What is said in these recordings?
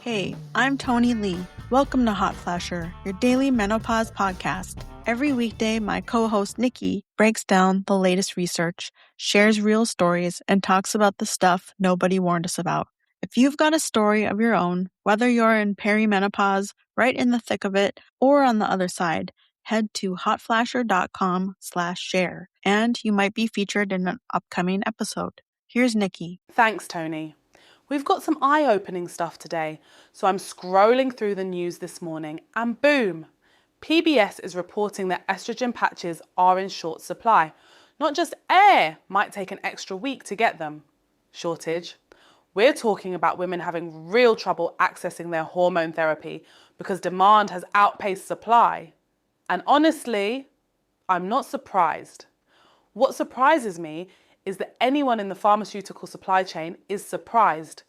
Hey, I'm Tony Lee. Welcome to Hot Flasher, your daily menopause podcast. Every weekday, my co-host Nykki breaks down the latest research, shares real stories, and talks about the stuff nobody warned us about. If you've got a story of your own, whether you're in perimenopause, right in the thick of it, or on the other side, head to hotflasher.com/share, and you might be featured in an upcoming episode. Here's Nykki. Thanks, Tony. We've got some eye-opening stuff today, so I'm scrolling through the news this morning and boom! PBS is reporting that estrogen patches are in short supply. Not just air might take an extra week to get them. Shortage. We're talking about women having real trouble accessing their hormone therapy because demand has outpaced supply. And honestly, I'm not surprised. What surprises me is that anyone in the pharmaceutical supply chain is surprised.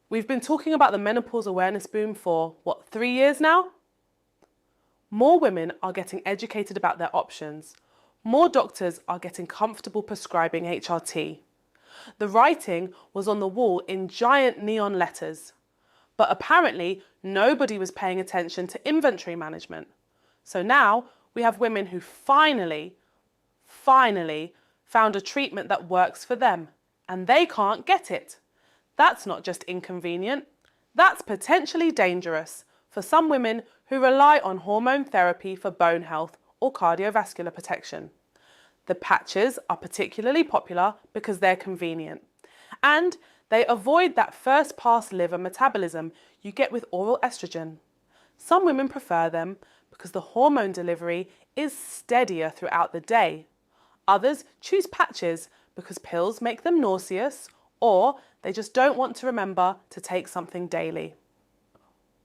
We've been talking about the menopause awareness boom for, 3 years now? More women are getting educated about their options. More doctors are getting comfortable prescribing HRT. The writing was on the wall in giant neon letters. But apparently, nobody was paying attention to inventory management. So now we have women who finally found a treatment that works for them, and they can't get it. That's not just inconvenient, that's potentially dangerous for some women who rely on hormone therapy for bone health or cardiovascular protection. The patches are particularly popular because they're convenient, and they avoid that first-pass liver metabolism you get with oral estrogen. Some women prefer them because the hormone delivery is steadier throughout the day. Others choose patches because pills make them nauseous, or they just don't want to remember to take something daily.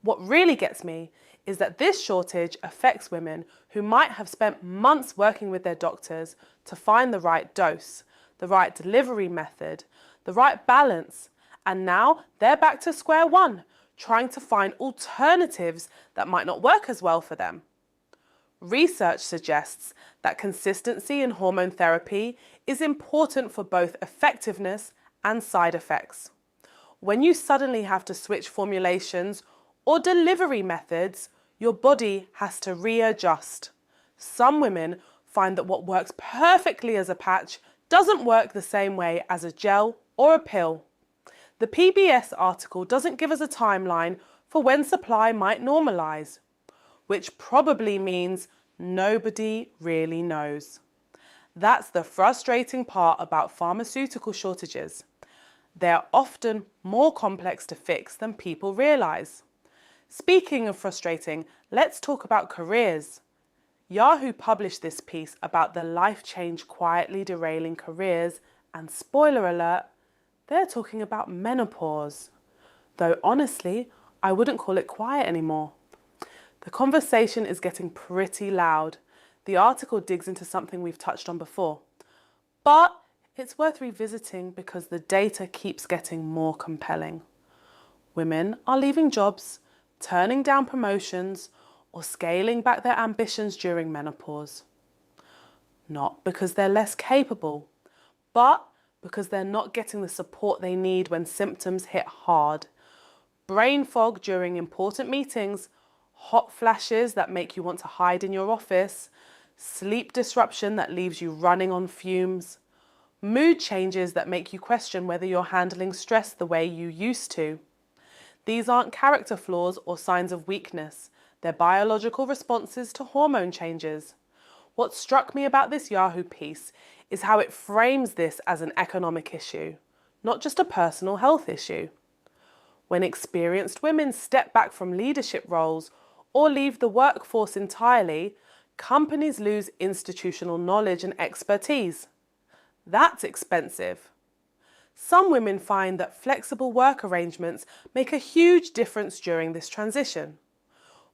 What really gets me is that this shortage affects women who might have spent months working with their doctors to find the right dose, the right delivery method, the right balance, and now they're back to square one, trying to find alternatives that might not work as well for them. Research suggests that consistency in hormone therapy is important for both effectiveness and side effects. When you suddenly have to switch formulations or delivery methods, your body has to readjust. Some women find that what works perfectly as a patch doesn't work the same way as a gel or a pill. The PBS article doesn't give us a timeline for when supply might normalise, which probably means nobody really knows. That's the frustrating part about pharmaceutical shortages. They're often more complex to fix than people realise. Speaking of frustrating, let's talk about careers. Yahoo published this piece about the life change quietly derailing careers, and spoiler alert, they're talking about menopause. Though honestly, I wouldn't call it quiet anymore. The conversation is getting pretty loud. The article digs into something we've touched on before. But it's worth revisiting because the data keeps getting more compelling. Women are leaving jobs, turning down promotions, or scaling back their ambitions during menopause. Not because they're less capable, but because they're not getting the support they need when symptoms hit hard. Brain fog during important meetings, hot flashes that make you want to hide in your office, sleep disruption that leaves you running on fumes, mood changes that make you question whether you're handling stress the way you used to. These aren't character flaws or signs of weakness. They're biological responses to hormone changes. What struck me about this Yahoo piece is how it frames this as an economic issue, not just a personal health issue. When experienced women step back from leadership roles or leave the workforce entirely, companies lose institutional knowledge and expertise. That's expensive. Some women find that flexible work arrangements make a huge difference during this transition.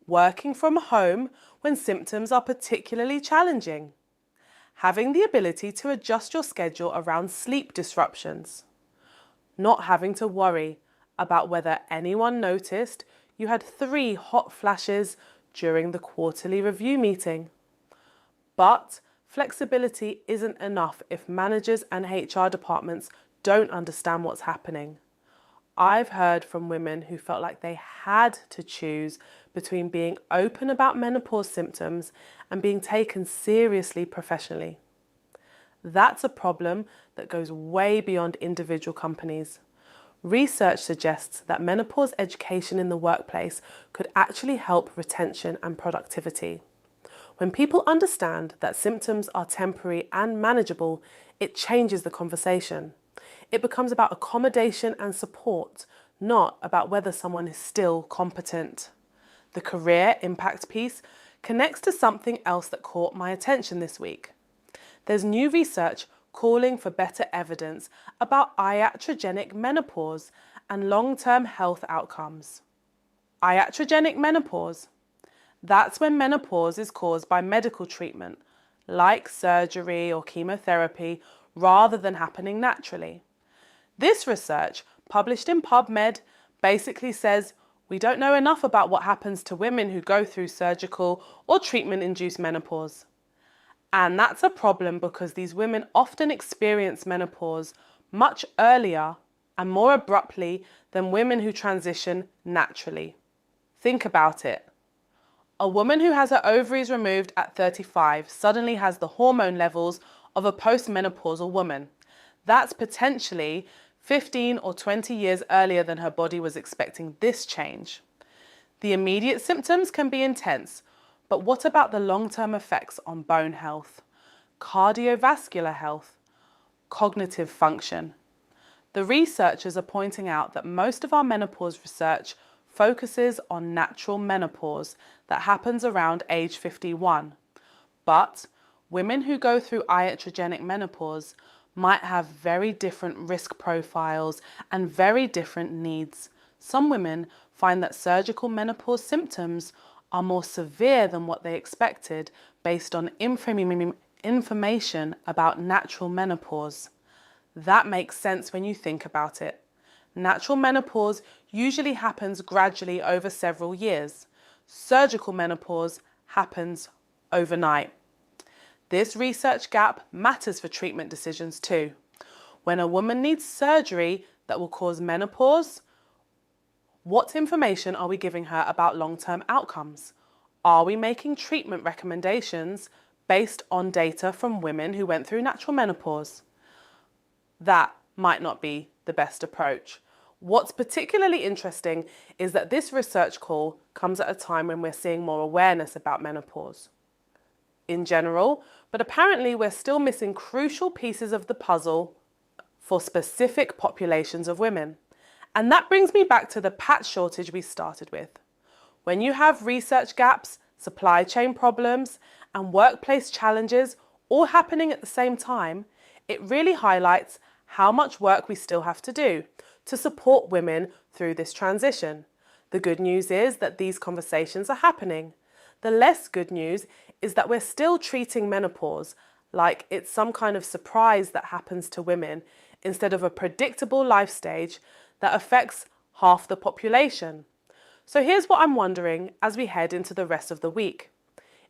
Working from home when symptoms are particularly challenging. Having the ability to adjust your schedule around sleep disruptions. Not having to worry about whether anyone noticed you had 3 hot flashes during the quarterly review meeting. But flexibility isn't enough if managers and HR departments don't understand what's happening. I've heard from women who felt like they had to choose between being open about menopause symptoms and being taken seriously professionally. That's a problem that goes way beyond individual companies. Research suggests that menopause education in the workplace could actually help retention and productivity. When people understand that symptoms are temporary and manageable, it changes the conversation. It becomes about accommodation and support, not about whether someone is still competent. The career impact piece connects to something else that caught my attention this week. There's new research calling for better evidence about iatrogenic menopause and long-term health outcomes. Iatrogenic menopause. That's when menopause is caused by medical treatment, like surgery or chemotherapy, rather than happening naturally. This research, published in PubMed, basically says we don't know enough about what happens to women who go through surgical or treatment-induced menopause. And that's a problem because these women often experience menopause much earlier and more abruptly than women who transition naturally. Think about it. A woman who has her ovaries removed at 35 suddenly has the hormone levels of a postmenopausal woman. That's potentially 15 or 20 years earlier than her body was expecting this change. The immediate symptoms can be intense, but what about the long-term effects on bone health, cardiovascular health, cognitive function? The researchers are pointing out that most of our menopause research focuses on natural menopause that happens around age 51. But women who go through iatrogenic menopause might have very different risk profiles and very different needs. Some women find that surgical menopause symptoms are more severe than what they expected based on information about natural menopause. That makes sense when you think about it. Natural menopause usually happens gradually over several years. Surgical menopause happens overnight. This research gap matters for treatment decisions too. When a woman needs surgery that will cause menopause, what information are we giving her about long-term outcomes? Are we making treatment recommendations based on data from women who went through natural menopause? That might not be the best approach. What's particularly interesting is that this research call comes at a time when we're seeing more awareness about menopause in general, but apparently we're still missing crucial pieces of the puzzle for specific populations of women. And that brings me back to the patch shortage we started with. When you have research gaps, supply chain problems, and workplace challenges all happening at the same time, it really highlights how much work we still have to do to support women through this transition. The good news is that these conversations are happening. The less good news is that we're still treating menopause like it's some kind of surprise that happens to women instead of a predictable life stage that affects half the population. So here's what I'm wondering as we head into the rest of the week.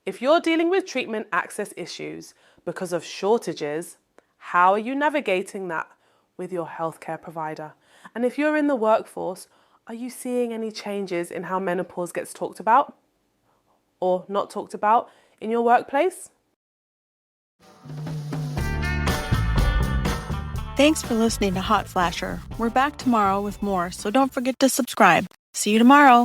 If you're dealing with treatment access issues because of shortages, how are you navigating that with your healthcare provider? And if you're in the workforce, are you seeing any changes in how menopause gets talked about or not talked about in your workplace? Thanks for listening to Hot Flasher. We're back tomorrow with more, so don't forget to subscribe. See you tomorrow.